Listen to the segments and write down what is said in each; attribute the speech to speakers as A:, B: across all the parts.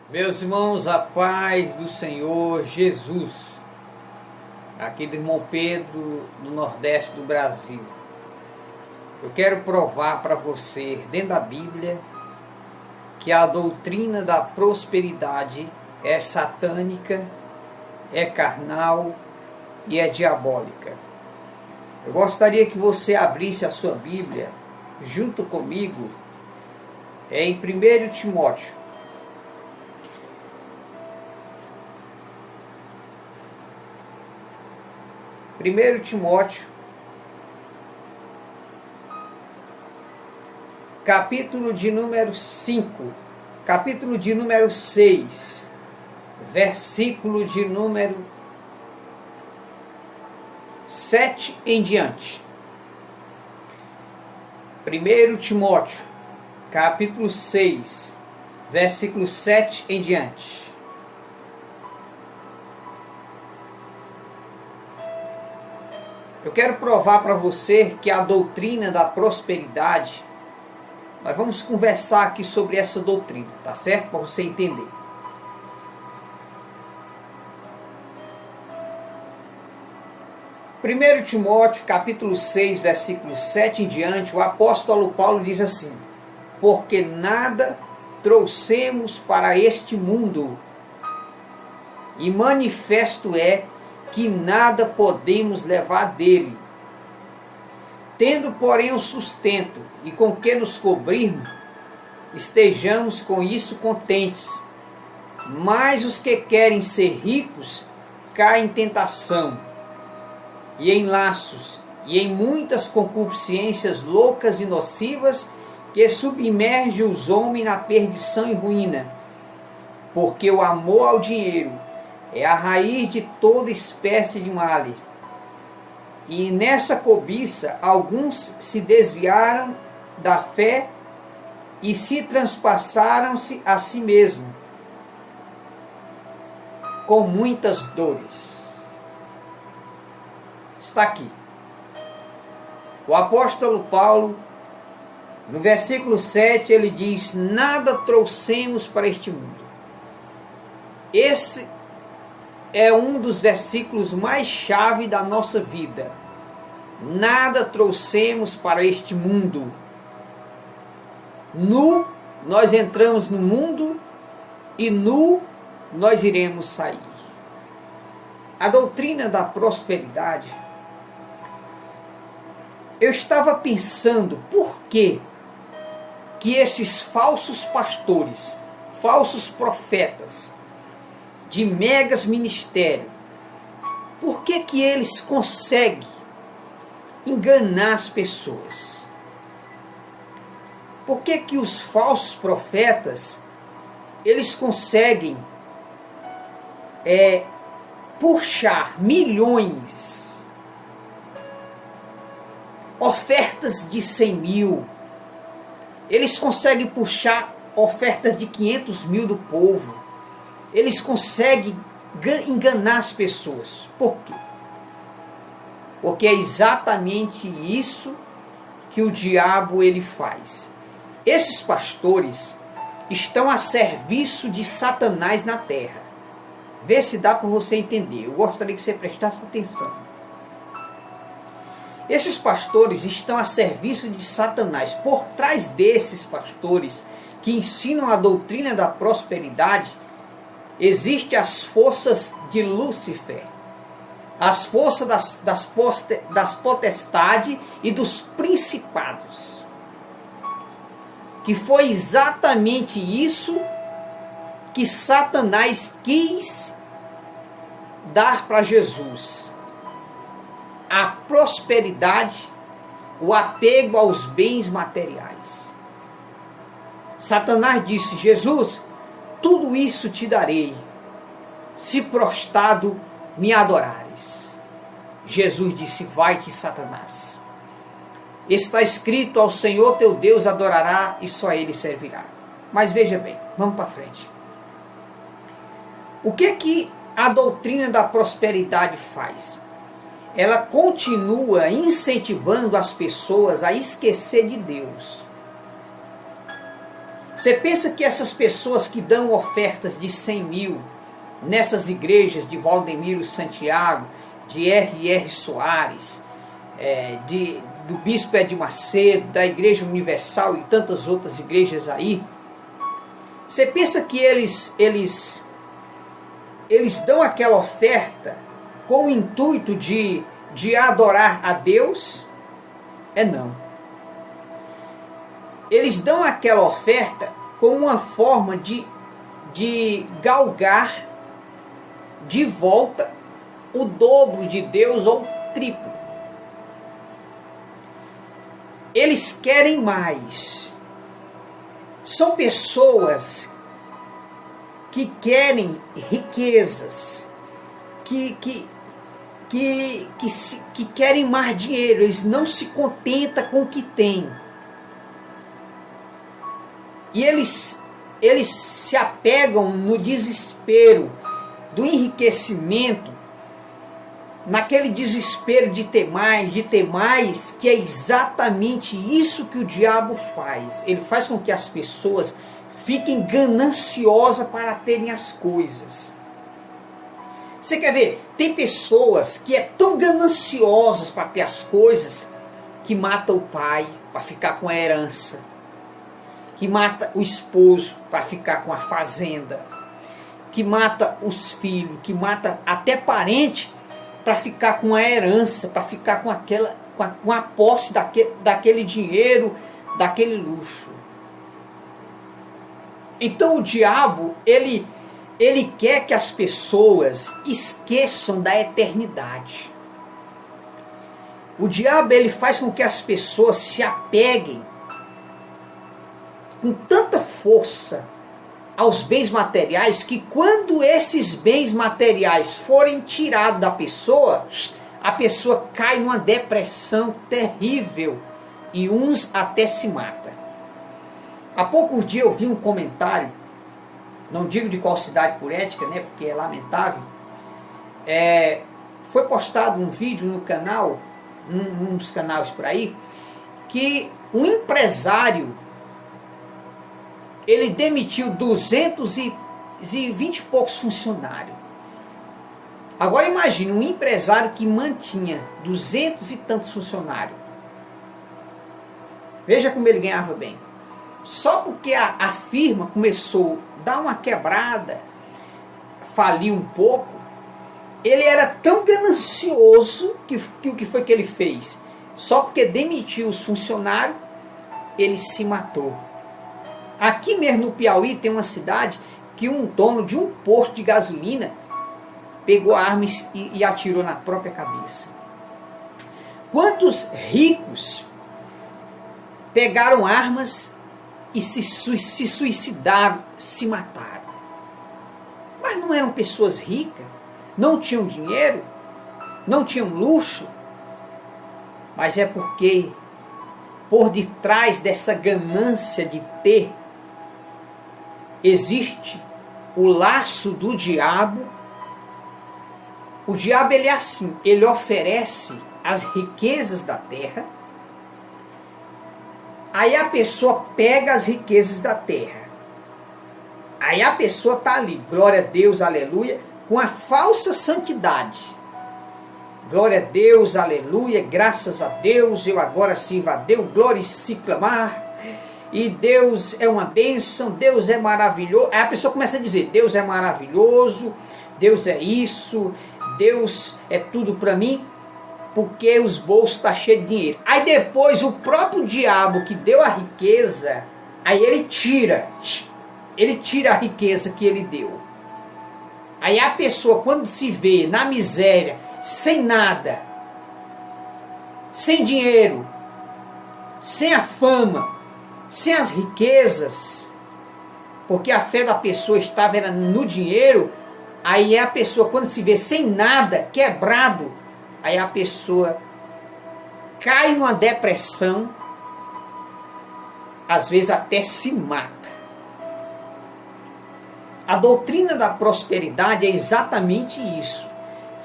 A: Meus irmãos, a paz do Senhor Jesus, aqui do irmão Pedro, no Nordeste do Brasil. Eu quero provar para você, dentro da Bíblia, que a doutrina da prosperidade é satânica, é carnal e é diabólica. Eu gostaria que você abrisse a sua Bíblia, junto comigo, em 1 Timóteo. 1 Timóteo, capítulo de número 5, capítulo de número 6, versículo de número 7 em diante. 1 Timóteo, capítulo 6, versículo 7 em diante. Eu quero provar para você que a doutrina da prosperidade, nós vamos conversar aqui sobre essa doutrina, tá certo? Para você entender. Primeiro Timóteo, capítulo 6, versículo 7 em diante, o apóstolo Paulo diz assim: porque nada trouxemos para este mundo, e manifesto é que nada podemos levar dele. Tendo, porém, o sustento e com que nos cobrirmos, estejamos com isso contentes. Mas os que querem ser ricos caem em tentação, e em laços, e em muitas concupiscências loucas e nocivas, que submergem os homens na perdição e ruína. Porque o amor ao dinheiro é a raiz de toda espécie de males. E nessa cobiça, alguns se desviaram da fé e se transpassaram-se a si mesmos, com muitas dores. Está aqui. O apóstolo Paulo, no versículo 7, ele diz: nada trouxemos para este mundo. Esse é um dos versículos mais chave da nossa vida. Nada trouxemos para este mundo. Nu nós entramos no mundo e nu nós iremos sair. A doutrina da prosperidade, eu estava pensando por que esses falsos pastores, falsos profetas, de megas ministérios, por que eles conseguem enganar as pessoas? Por que os falsos profetas, eles conseguem puxar milhões, ofertas de 100 mil, eles conseguem puxar ofertas de 500 mil do povo? Eles conseguem enganar as pessoas. Por quê? Porque é exatamente isso que o diabo ele faz. Esses pastores estão a serviço de Satanás na terra. Vê se dá para você entender. Eu gostaria que você prestasse atenção. Esses pastores estão a serviço de Satanás. Por trás desses pastores que ensinam a doutrina da prosperidade, existem as forças de Lúcifer, as forças das potestades e dos principados. Que foi exatamente isso que Satanás quis dar para Jesus. A prosperidade, o apego aos bens materiais. Satanás disse: Jesus, tudo isso te darei, se prostrado me adorares. Jesus disse: vai-te, Satanás. Está escrito: ao Senhor teu Deus adorará e só Ele servirá. Mas veja bem, vamos para frente. O que a doutrina da prosperidade faz? Ela continua incentivando as pessoas a esquecer de Deus. Você pensa que essas pessoas que dão ofertas de 100 mil nessas igrejas de Valdemiro Santiago, de R.R. Soares, do Bispo Edir Macedo, da Igreja Universal e tantas outras igrejas aí, você pensa que eles dão aquela oferta com o intuito de adorar a Deus? Não. Eles dão aquela oferta como uma forma de galgar de volta o dobro de Deus ou o triplo. Eles querem mais. São pessoas que querem riquezas, que querem mais dinheiro. Eles não se contentam com o que têm. E eles se apegam no desespero do enriquecimento, naquele desespero de ter mais, que é exatamente isso que o diabo faz. Ele faz com que as pessoas fiquem gananciosas para terem as coisas. Você quer ver? Tem pessoas que é tão gananciosas para ter as coisas que mata o pai para ficar com a herança, que mata o esposo para ficar com a fazenda, que mata os filhos, que mata até parente para ficar com a herança, para ficar com a posse daquele dinheiro, daquele luxo. Então o diabo, ele quer que as pessoas esqueçam da eternidade. O diabo, ele faz com que as pessoas se apeguem com tanta força aos bens materiais, que quando esses bens materiais forem tirados da pessoa, a pessoa cai numa depressão terrível e uns até se matam. Há poucos dias eu vi um comentário, não digo de qual cidade por ética, né, porque é lamentável. Foi postado um vídeo no canal, num dos canais por aí, que um empresário, ele demitiu 220 e poucos funcionários. Agora imagine um empresário que mantinha 200 e tantos funcionários. Veja como ele ganhava bem. Só porque a firma começou a dar uma quebrada, faliu um pouco, ele era tão ganancioso que o que foi que ele fez? Só porque demitiu os funcionários, ele se matou. Aqui mesmo no Piauí tem uma cidade que um dono de um posto de gasolina pegou armas e atirou na própria cabeça. Quantos ricos pegaram armas e se suicidaram, se mataram? Mas não eram pessoas ricas, não tinham dinheiro, não tinham luxo, mas é porque por detrás dessa ganância de ter, existe o laço do diabo. O diabo, ele é assim, ele oferece as riquezas da terra, aí a pessoa pega as riquezas da terra, aí a pessoa está ali, glória a Deus, aleluia, com a falsa santidade. Glória a Deus, aleluia, graças a Deus, eu agora sirvo a Deus, glória e se clamar, e Deus é uma bênção, Deus é maravilhoso. Aí a pessoa começa a dizer, Deus é maravilhoso, Deus é isso, Deus é tudo para mim, porque os bolsos estão cheios de dinheiro. Aí depois o próprio diabo que deu a riqueza, aí ele tira a riqueza que ele deu. Aí a pessoa, quando se vê na miséria, sem nada, sem dinheiro, sem a fama, sem as riquezas, porque a fé da pessoa estava no dinheiro, aí a pessoa, quando se vê sem nada, quebrado, aí a pessoa cai numa depressão, às vezes até se mata. A doutrina da prosperidade é exatamente isso.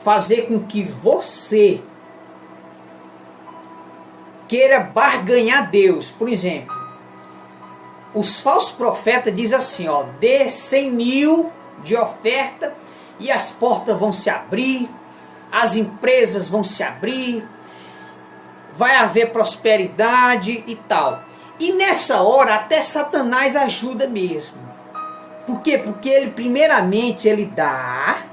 A: Fazer com que você queira barganhar Deus. Por exemplo, os falsos profetas dizem assim, ó, dê 100 mil de oferta e as portas vão se abrir, as empresas vão se abrir, vai haver prosperidade e tal. E nessa hora até Satanás ajuda mesmo. Por quê? Porque ele primeiramente ele dá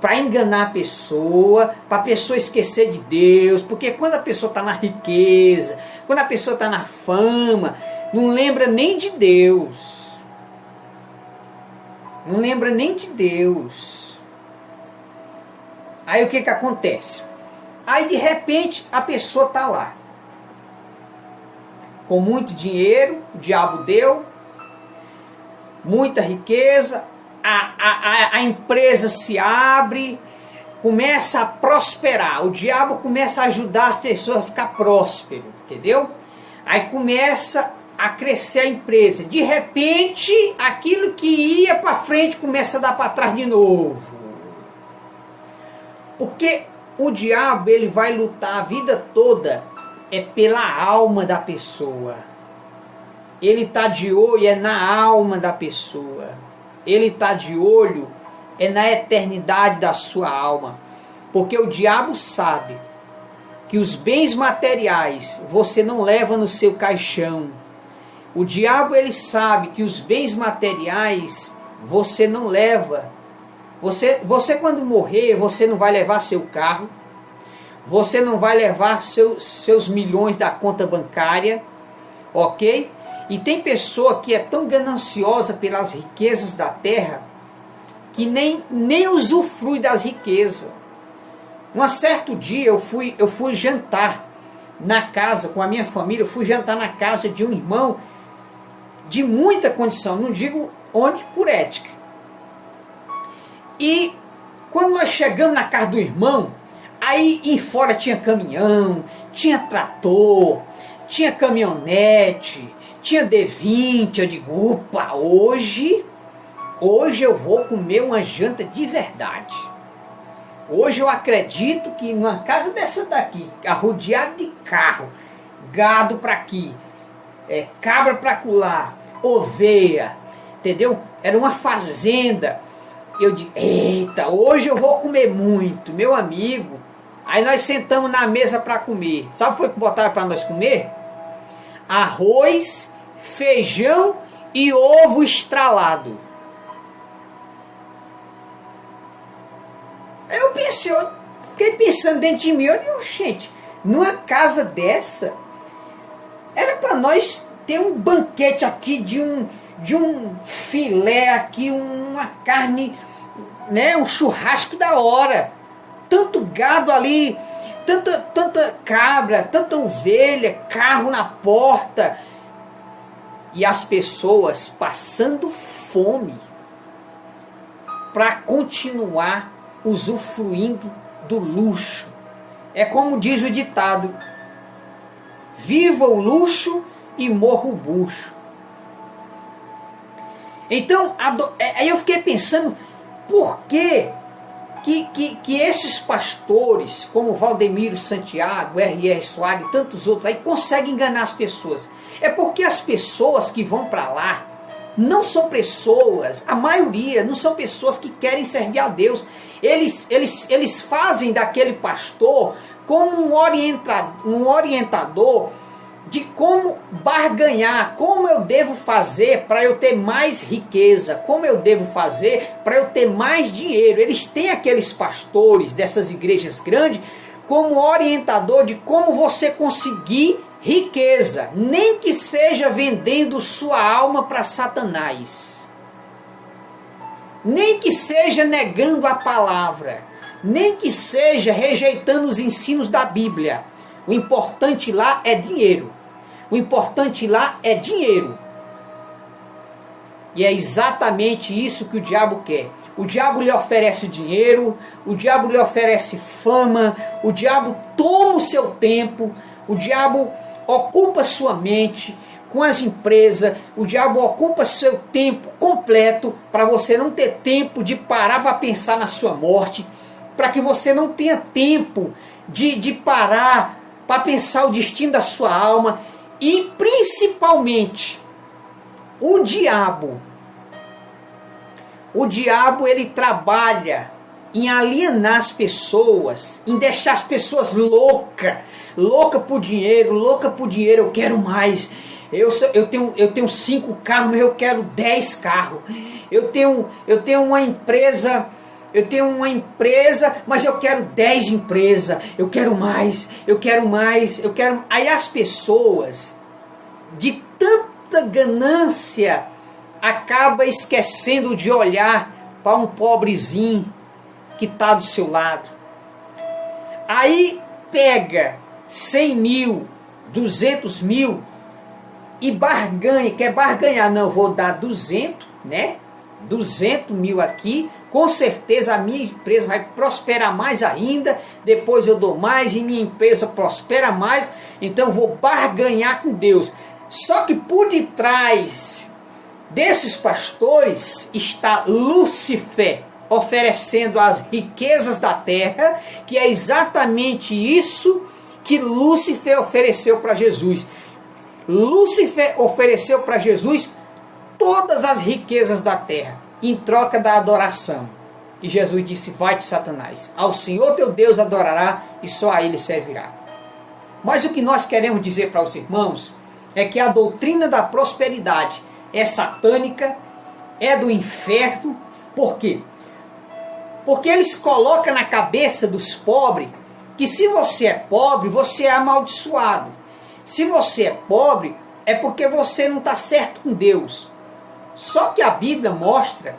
A: para enganar a pessoa, para a pessoa esquecer de Deus, porque quando a pessoa está na riqueza, quando a pessoa está na fama, não lembra nem de Deus. Não lembra nem de Deus. Aí o que acontece? Aí de repente a pessoa está lá, com muito dinheiro, o diabo deu, muita riqueza, a empresa se abre, começa a prosperar, o diabo começa a ajudar a pessoa a ficar próspero, entendeu? Aí começa a crescer a empresa, de repente aquilo que ia para frente começa a dar para trás de novo, porque o diabo ele vai lutar a vida toda pela alma da pessoa. Ele está de olho na alma da pessoa. Ele está de olho na eternidade da sua alma. Porque o diabo sabe que os bens materiais você não leva no seu caixão. O diabo ele sabe que os bens materiais você não leva. Você quando morrer, você não vai levar seu carro, você não vai levar seus milhões da conta bancária, ok? E tem pessoa que é tão gananciosa pelas riquezas da terra, que nem usufrui das riquezas. Um certo dia eu fui jantar na casa, com a minha família, eu fui jantar na casa de um irmão de muita condição, não digo onde por ética. E quando nós chegamos na casa do irmão, aí em fora tinha caminhão, tinha trator, tinha caminhonete, tinha D20. Eu digo, opa, hoje eu vou comer uma janta de verdade. Hoje eu acredito que numa casa dessa daqui, arrodeada de carro, gado para aqui, cabra para acolá, oveia, entendeu? Era uma fazenda. Eu digo, eita, hoje eu vou comer muito, meu amigo. Aí nós sentamos na mesa para comer. Sabe o que foi que botaram para nós comer? Arroz, feijão e ovo estralado. Eu fiquei pensando dentro de mim, eu digo, gente, numa casa dessa, era para nós ter um banquete aqui de um filé aqui, uma carne, né, um churrasco da hora. Tanto gado ali, tanta cabra, tanta ovelha, carro na porta. E as pessoas passando fome para continuar usufruindo do luxo. É como diz o ditado: viva o luxo e morra o bucho. Então, aí eu fiquei pensando, por que esses pastores, como Valdemiro Santiago, R.R. Soares e tantos outros aí, conseguem enganar as pessoas? É porque as pessoas que vão para lá não são pessoas, a maioria não são pessoas que querem servir a Deus. Eles fazem daquele pastor como um orientador de como barganhar, como eu devo fazer para eu ter mais riqueza, como eu devo fazer para eu ter mais dinheiro. Eles têm aqueles pastores dessas igrejas grandes como orientador de como você conseguir riqueza, nem que seja vendendo sua alma para Satanás, nem que seja negando a palavra, nem que seja rejeitando os ensinos da Bíblia. O importante lá é dinheiro. O importante lá é dinheiro. E é exatamente isso que o diabo quer. O diabo lhe oferece dinheiro, o diabo lhe oferece fama, o diabo toma o seu tempo, o diabo ocupa sua mente com as empresas, o diabo ocupa seu tempo completo para você não ter tempo de parar para pensar na sua morte, para que você não tenha tempo de parar para pensar o destino da sua alma. E principalmente, O diabo, ele trabalha em alienar as pessoas, em deixar as pessoas louca por dinheiro, eu quero mais. Eu tenho 5 carros, mas eu quero 10 carros. Eu tenho uma empresa, mas eu quero 10 empresas. Eu quero mais. Aí as pessoas, de tanta ganância, acaba esquecendo de olhar para um pobrezinho que está do seu lado. Aí pega 100 mil, 200 mil e barganha, quer barganhar, não, vou dar 200, né? 200 mil aqui, com certeza a minha empresa vai prosperar mais ainda, depois eu dou mais e minha empresa prospera mais, então eu vou barganhar com Deus. Só que por detrás desses pastores está Lúcifer, oferecendo as riquezas da terra, que é exatamente isso que Lúcifer ofereceu para Jesus. Lúcifer ofereceu para Jesus todas as riquezas da terra, em troca da adoração. E Jesus disse: vai-te, Satanás, ao Senhor teu Deus adorará e só a Ele servirá. Mas o que nós queremos dizer para os irmãos é que a doutrina da prosperidade é satânica, é do inferno. Por quê? Porque eles colocam na cabeça dos pobres que se você é pobre, você é amaldiçoado. Se você é pobre, é porque você não está certo com Deus. Só que a Bíblia mostra,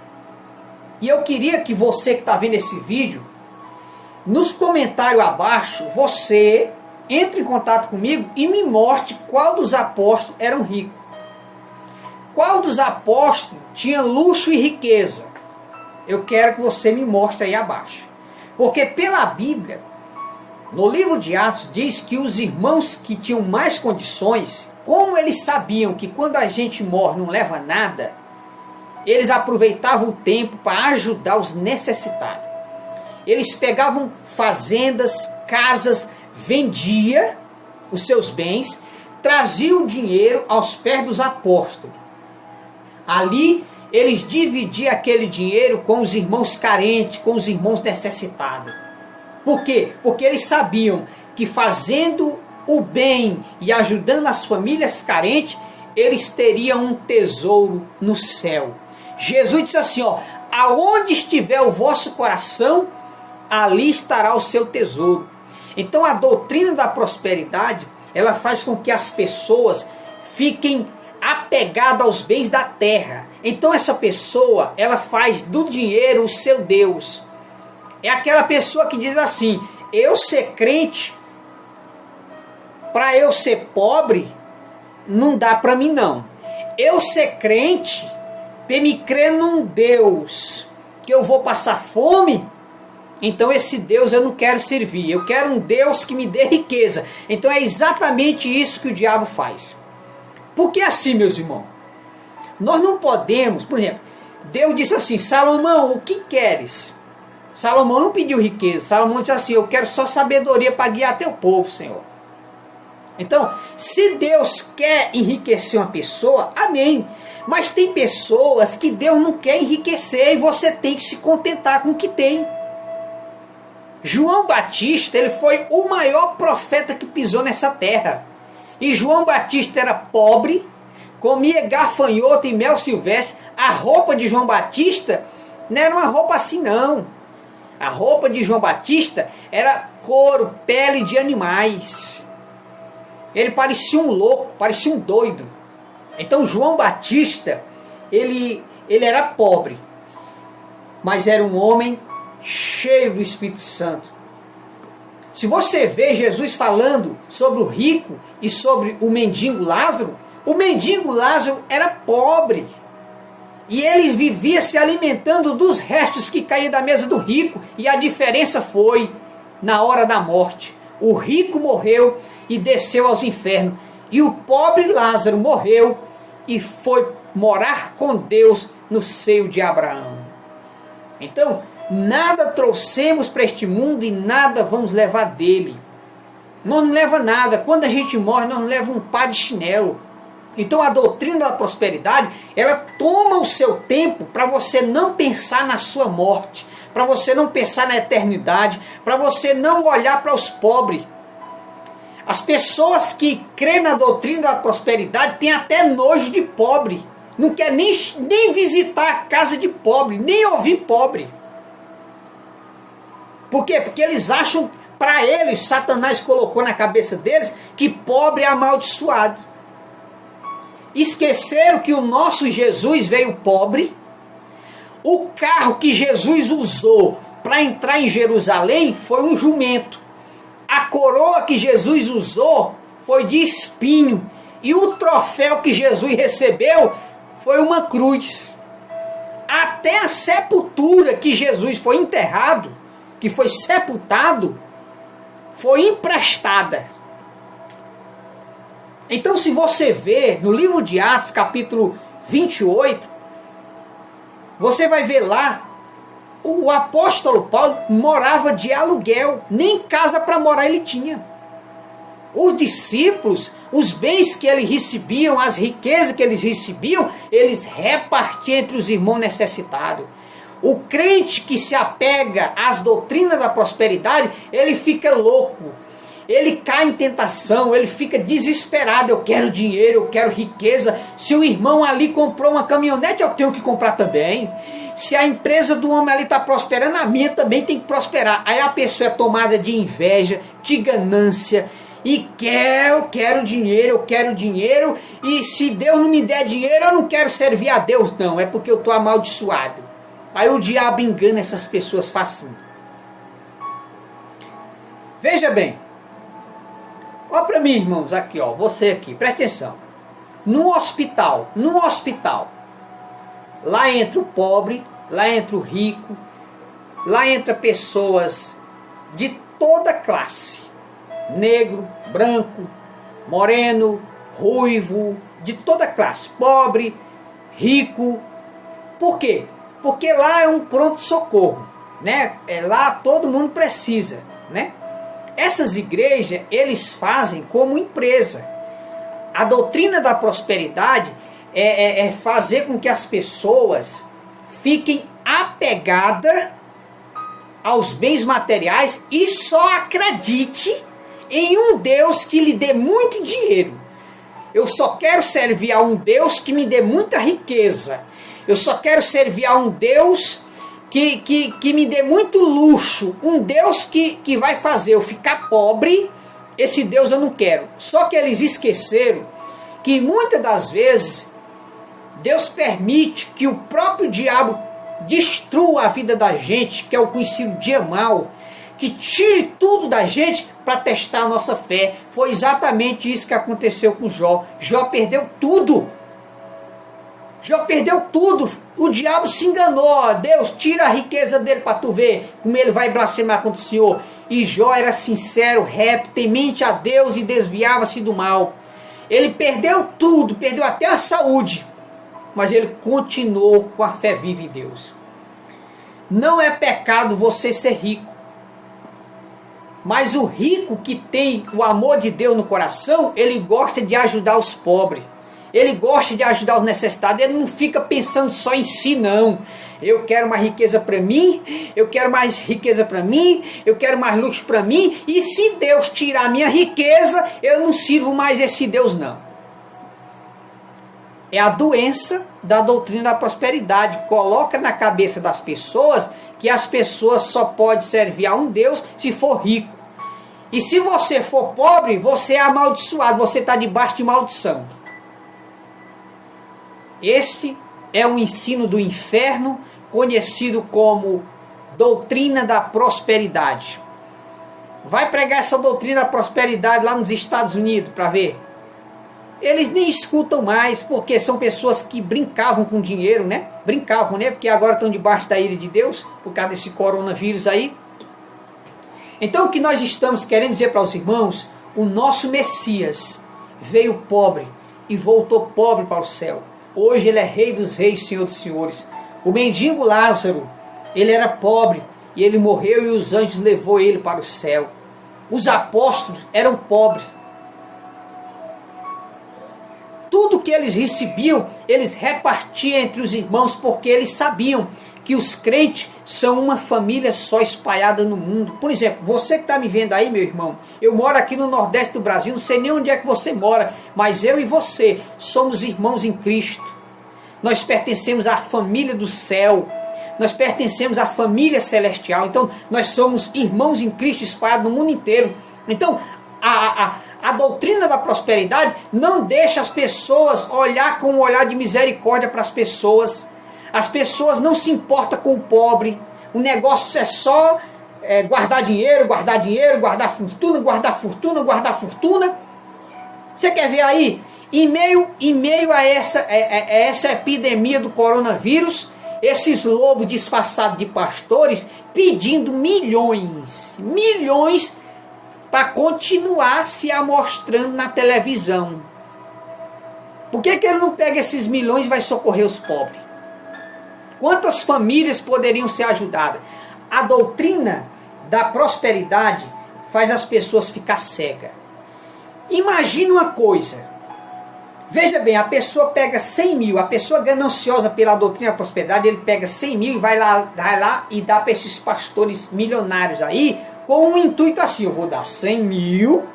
A: e eu queria que você que está vendo esse vídeo, nos comentários abaixo, você entre em contato comigo e me mostre qual dos apóstolos eram ricos. Qual dos apóstolos tinha luxo e riqueza? Eu quero que você me mostre aí abaixo. Porque pela Bíblia, no livro de Atos, diz que os irmãos que tinham mais condições, como eles sabiam que quando a gente morre não leva nada, eles aproveitavam o tempo para ajudar os necessitados. Eles pegavam fazendas, casas, vendiam os seus bens, traziam o dinheiro aos pés dos apóstolos. Ali eles dividiam aquele dinheiro com os irmãos carentes, com os irmãos necessitados. Por quê? Porque eles sabiam que fazendo o bem e ajudando as famílias carentes, eles teriam um tesouro no céu. Jesus disse assim, ó: aonde estiver o vosso coração, ali estará o seu tesouro. Então a doutrina da prosperidade, ela faz com que as pessoas fiquem apegadas aos bens da terra. Então essa pessoa, ela faz do dinheiro o seu Deus. É aquela pessoa que diz assim: eu ser crente, para eu ser pobre, não dá para mim não. Eu ser crente, para me crer num Deus que eu vou passar fome, então esse Deus eu não quero servir. Eu quero um Deus que me dê riqueza. Então é exatamente isso que o diabo faz. Porque assim, meus irmãos, nós não podemos, por exemplo, Deus disse assim: Salomão, o que queres? Salomão não pediu riqueza. Salomão disse assim: eu quero só sabedoria para guiar teu povo, Senhor. Então, se Deus quer enriquecer uma pessoa, amém. Mas tem pessoas que Deus não quer enriquecer e você tem que se contentar com o que tem. João Batista, ele foi o maior profeta que pisou nessa terra. E João Batista era pobre, comia gafanhoto e mel silvestre. A roupa de João Batista não era uma roupa assim não. A roupa de João Batista era couro, pele de animais. Ele parecia um louco, parecia um doido. Então João Batista, ele era pobre, mas era um homem cheio do Espírito Santo. Se você vê Jesus falando sobre o rico e sobre o mendigo Lázaro, o mendigo Lázaro era pobre. E ele vivia se alimentando dos restos que caíam da mesa do rico. E a diferença foi na hora da morte. O rico morreu e desceu aos infernos. E o pobre Lázaro morreu e foi morar com Deus no seio de Abraão. Então, nada trouxemos para este mundo e nada vamos levar dele. Nós não leva nada. Quando a gente morre, nós não levamos um par de chinelo. Então a doutrina da prosperidade, ela toma o seu tempo para você não pensar na sua morte, para você não pensar na eternidade, para você não olhar para os pobres. As pessoas que crêem na doutrina da prosperidade têm até nojo de pobre. Não quer nem visitar a casa de pobre, nem ouvir pobre. Por quê? Porque eles acham, para eles, Satanás colocou na cabeça deles que pobre é amaldiçoado. Esqueceram que o nosso Jesus veio pobre. O carro que Jesus usou para entrar em Jerusalém foi um jumento. A coroa que Jesus usou foi de espinho. E o troféu que Jesus recebeu foi uma cruz. Até a sepultura que Jesus foi enterrado, que foi sepultado, foi emprestada. Então, se você vê no livro de Atos, capítulo 28, você vai ver lá, o apóstolo Paulo morava de aluguel, nem casa para morar ele tinha. Os discípulos, os bens que eles recebiam, as riquezas que eles recebiam, eles repartiam entre os irmãos necessitados. O crente que se apega às doutrinas da prosperidade, ele fica louco. Ele cai em tentação, ele fica desesperado. Eu quero dinheiro, eu quero riqueza. Se o irmão ali comprou uma caminhonete, eu tenho que comprar também. Se a empresa do homem ali está prosperando, a minha também tem que prosperar. Aí a pessoa é tomada de inveja, de ganância, e eu quero dinheiro, e se Deus não me der dinheiro, eu não quero servir a Deus, não, é porque eu estou amaldiçoado. Aí o diabo engana essas pessoas facinho. Veja bem, olha para mim, irmãos, aqui, ó, você aqui, presta atenção. No hospital, lá entra o pobre, lá entra o rico, lá entra pessoas de toda classe. Negro, branco, moreno, ruivo, de toda classe, pobre, rico. Por quê? Porque lá é um pronto-socorro, né? Lá todo mundo precisa, né? Essas igrejas, eles fazem como empresa. A doutrina da prosperidade é fazer com que as pessoas fiquem apegadas aos bens materiais e só acredite em um Deus que lhe dê muito dinheiro. Eu só quero servir a um Deus que me dê muita riqueza. Eu só quero servir a um Deus que me dê muito luxo. Um Deus que vai fazer eu ficar pobre. Esse Deus eu não quero. Só que eles esqueceram que muitas das vezes Deus permite que o próprio diabo destrua a vida da gente, que é o conhecido dia mal, que tire tudo da gente para testar a nossa fé. Foi exatamente isso que aconteceu com Jó. Jó perdeu tudo. Jó perdeu tudo. O diabo se enganou. Deus, tira a riqueza dele para tu ver como ele vai blasfemar contra o Senhor. E Jó era sincero, reto, temente a Deus e desviava-se do mal. Ele perdeu tudo, perdeu até a saúde, mas ele continuou com a fé viva em Deus. Não é pecado você ser rico, mas o rico que tem o amor de Deus no coração, ele gosta de ajudar os pobres, ele gosta de ajudar os necessitados, ele não fica pensando só em si, não. Eu quero mais riqueza para mim, eu quero mais riqueza para mim, eu quero mais luxo para mim, e se Deus tirar a minha riqueza, eu não sirvo mais esse Deus, não. É a doença da doutrina da prosperidade. Coloca na cabeça das pessoas que as pessoas só podem servir a um Deus se for rico. E se você for pobre, você é amaldiçoado, você está debaixo de maldição. Este é um ensino do inferno, conhecido como doutrina da prosperidade. Vai pregar essa doutrina da prosperidade lá nos Estados Unidos para ver. Eles nem escutam mais, porque são pessoas que brincavam com dinheiro, né? Brincavam, né? Porque agora estão debaixo da ira de Deus, por causa desse coronavírus aí. Então o que nós estamos querendo dizer para os irmãos, o nosso Messias veio pobre e voltou pobre para o céu. Hoje ele é Rei dos Reis, Senhor dos Senhores. O mendigo Lázaro, ele era pobre e ele morreu e os anjos levou ele para o céu. Os apóstolos eram pobres. tudo que eles recebiam, eles repartiam entre os irmãos, porque eles sabiam que os crentes são uma família só espalhada no mundo. Por exemplo, você que está me vendo aí, meu irmão, eu moro aqui no Nordeste do Brasil, não sei nem onde é que você mora, mas eu e você somos irmãos em Cristo. Nós pertencemos à família do céu, nós pertencemos à família celestial, então nós somos irmãos em Cristo espalhados no mundo inteiro. Então, a doutrina da prosperidade não deixa as pessoas olhar com um olhar de misericórdia para as pessoas. As pessoas não se importam com o pobre. O negócio é só guardar dinheiro, guardar fortuna, guardar fortuna, guardar fortuna. Você quer ver aí? Em meio a essa epidemia do coronavírus, esses lobos disfarçados de pastores pedindo milhões para continuar se amostrando na televisão. Por que ele não pega esses milhões e vai socorrer os pobres? Quantas famílias poderiam ser ajudadas? A doutrina da prosperidade faz as pessoas ficar cegas. Imagine uma coisa. Veja bem, a pessoa pega 100 mil, a pessoa gananciosa pela doutrina da prosperidade, ele pega 100 mil e vai lá e dá para esses pastores milionários aí, com um intuito assim: eu vou dar 100 mil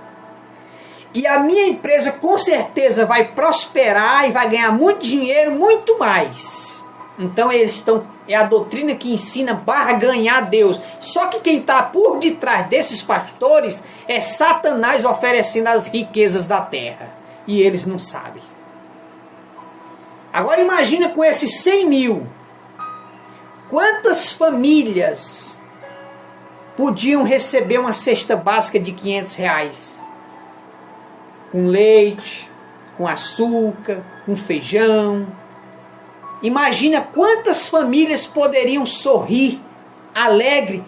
A: e a minha empresa com certeza vai prosperar e vai ganhar muito dinheiro, muito mais. Então é a doutrina que ensina barganhar a Deus. Só que quem está por detrás desses pastores é Satanás oferecendo as riquezas da terra. E eles não sabem. Agora imagina com esses 100 mil. Quantas famílias podiam receber uma cesta básica de 500 reais? Com leite, com açúcar, com feijão. Imagina quantas famílias poderiam sorrir, alegre,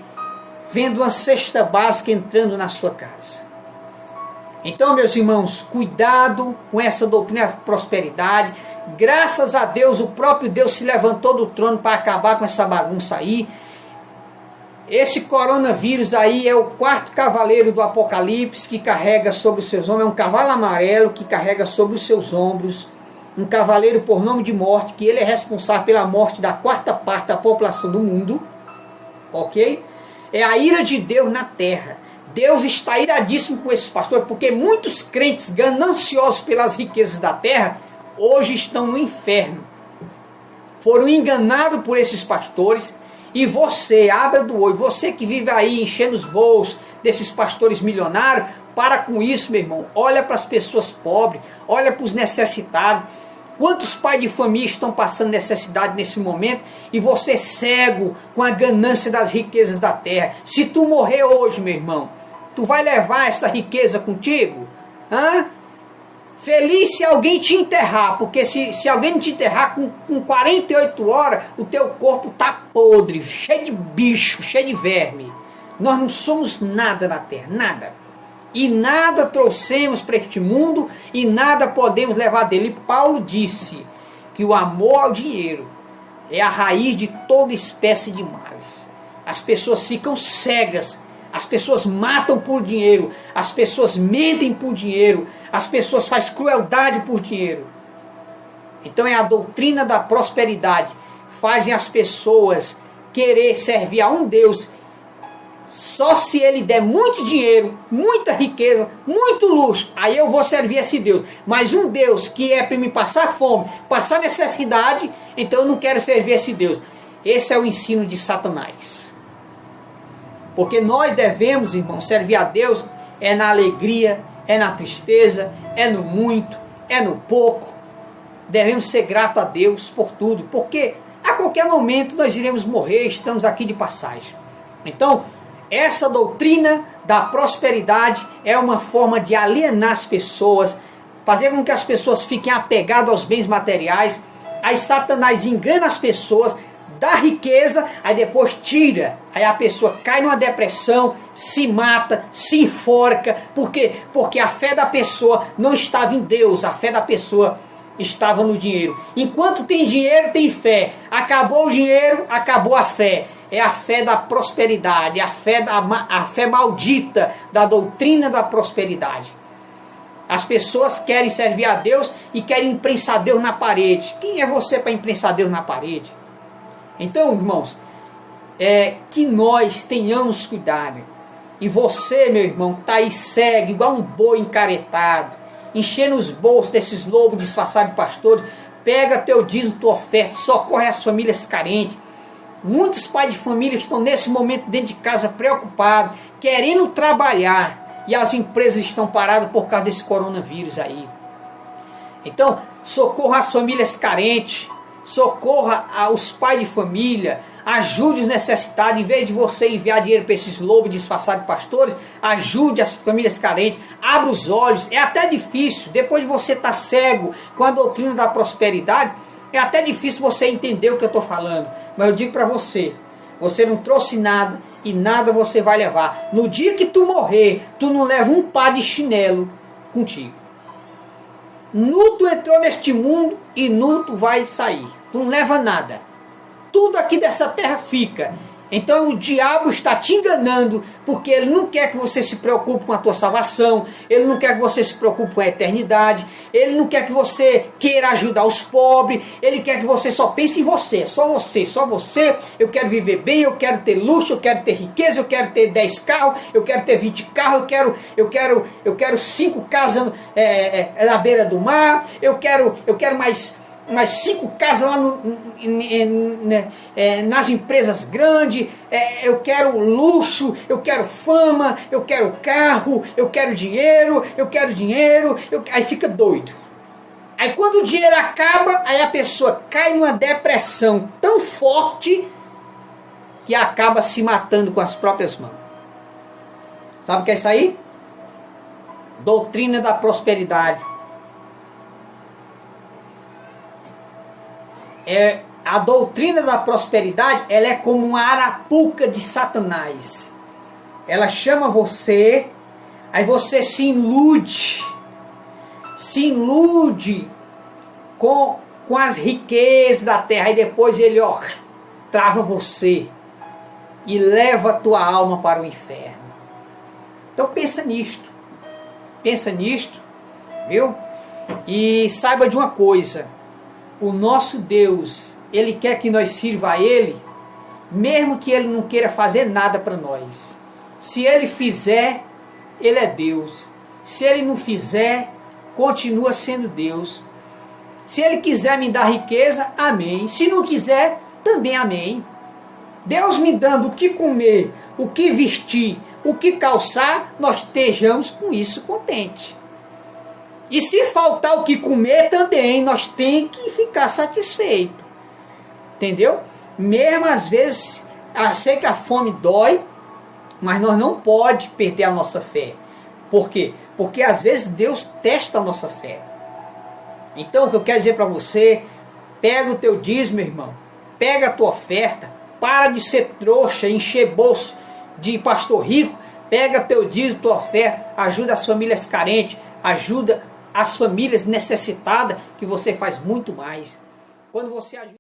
A: vendo uma cesta básica entrando na sua casa. Então, meus irmãos, cuidado com essa doutrina da prosperidade. Graças a Deus, o próprio Deus se levantou do trono para acabar com essa bagunça aí. Esse coronavírus aí é o quarto cavaleiro do Apocalipse que carrega sobre os seus ombros. É um cavalo amarelo que carrega sobre os seus ombros um cavaleiro por nome de morte, que ele é responsável pela morte da quarta parte da população do mundo. Ok? É a ira de Deus na terra. Deus está iradíssimo com esses pastores, porque muitos crentes gananciosos pelas riquezas da terra, hoje estão no inferno. Foram enganados por esses pastores. E você, abra do olho, você que vive aí enchendo os bolsos desses pastores milionários, para com isso, meu irmão. Olha para as pessoas pobres, olha para os necessitados. Quantos pais de família estão passando necessidade nesse momento e você cego com a ganância das riquezas da terra? Se tu morrer hoje, meu irmão, tu vai levar essa riqueza contigo? Hã? Feliz se alguém te enterrar, porque se alguém te enterrar com 48 horas, o teu corpo está podre, cheio de bicho, cheio de verme. Nós não somos nada na terra, nada. E nada trouxemos para este mundo e nada podemos levar dele. Paulo disse que o amor ao dinheiro é a raiz de toda espécie de males. As pessoas ficam cegas, as pessoas matam por dinheiro, as pessoas mentem por dinheiro, as pessoas fazem crueldade por dinheiro. Então é a doutrina da prosperidade. Fazem as pessoas querer servir a um Deus só se ele der muito dinheiro, muita riqueza, muito luxo, aí eu vou servir esse Deus. Mas um Deus que é para me passar fome, passar necessidade, então eu não quero servir esse Deus. Esse é o ensino de Satanás. Porque nós devemos, irmãos, servir a Deus é na alegria, é na tristeza, é no muito, é no pouco. Devemos ser gratos a Deus por tudo, porque a qualquer momento nós iremos morrer, estamos aqui de passagem. Então, essa doutrina da prosperidade é uma forma de alienar as pessoas, fazer com que as pessoas fiquem apegadas aos bens materiais. Aí Satanás engana as pessoas, dá riqueza, aí depois tira. Aí a pessoa cai numa depressão, se mata, se enforca. Por quê? Porque a fé da pessoa não estava em Deus, a fé da pessoa estava no dinheiro. Enquanto tem dinheiro, tem fé. Acabou o dinheiro, acabou a fé. É a fé da prosperidade, a fé maldita da doutrina da prosperidade. As pessoas querem servir a Deus e querem imprensar Deus na parede. Quem é você para imprensar Deus na parede? Então, irmãos, que nós tenhamos cuidado. E você, meu irmão, está aí cego, igual um boi encaretado, enchendo os bolsos desses lobos disfarçados de pastores. Pega teu dízimo, tua oferta, socorre as famílias carentes. Muitos pais de família estão nesse momento dentro de casa preocupados, querendo trabalhar, e as empresas estão paradas por causa desse coronavírus aí. Então, socorra as famílias carentes, socorra os pais de família, ajude os necessitados. Em vez de você enviar dinheiro para esses lobos disfarçados de pastores, ajude as famílias carentes, abra os olhos. É até difícil, depois de você estar cego com a doutrina da prosperidade, é até difícil você entender o que eu estou falando. Mas eu digo para você, você não trouxe nada e nada você vai levar. No dia que tu morrer, tu não leva um par de chinelo contigo. Nu tu entrou neste mundo e nu tu vai sair. Tu não leva nada. Tudo aqui dessa terra fica. Então o diabo está te enganando, porque ele não quer que você se preocupe com a tua salvação, ele não quer que você se preocupe com a eternidade, ele não quer que você queira ajudar os pobres, ele quer que você só pense em você, só você, eu quero viver bem, eu quero ter luxo, eu quero ter riqueza, eu quero ter 10 carros, eu quero ter 20 carros, eu quero 5 casas na beira do mar, eu quero mais 5 casas lá nas empresas grandes, eu quero luxo, eu quero fama, eu quero carro, eu quero dinheiro, aí fica doido. Aí quando o dinheiro acaba, aí a pessoa cai numa depressão tão forte que acaba se matando com as próprias mãos. Sabe o que é isso aí? Doutrina da prosperidade. A doutrina da prosperidade, ela é como uma arapuca de Satanás. Ela chama você, aí você se ilude com as riquezas da terra, aí depois ele trava você e leva a tua alma para o inferno. Então pensa nisto, viu? E saiba de uma coisa: o nosso Deus, Ele quer que nós sirva a Ele, mesmo que Ele não queira fazer nada para nós. Se Ele fizer, Ele é Deus. Se Ele não fizer, continua sendo Deus. Se Ele quiser me dar riqueza, amém. Se não quiser, também amém. Deus me dando o que comer, o que vestir, o que calçar, nós estejamos com isso contente. E se faltar o que comer também, nós temos que ficar satisfeitos. Entendeu? Mesmo às vezes, eu sei que a fome dói, mas nós não podemos perder a nossa fé. Por quê? Porque às vezes Deus testa a nossa fé. Então o que eu quero dizer para você, pega o teu dízimo, meu irmão, pega a tua oferta, para de ser trouxa, encher bolso de pastor rico, pega teu dízimo, tua oferta, ajuda as famílias carentes, ajuda as famílias necessitadas, que você faz muito mais. Quando você ajuda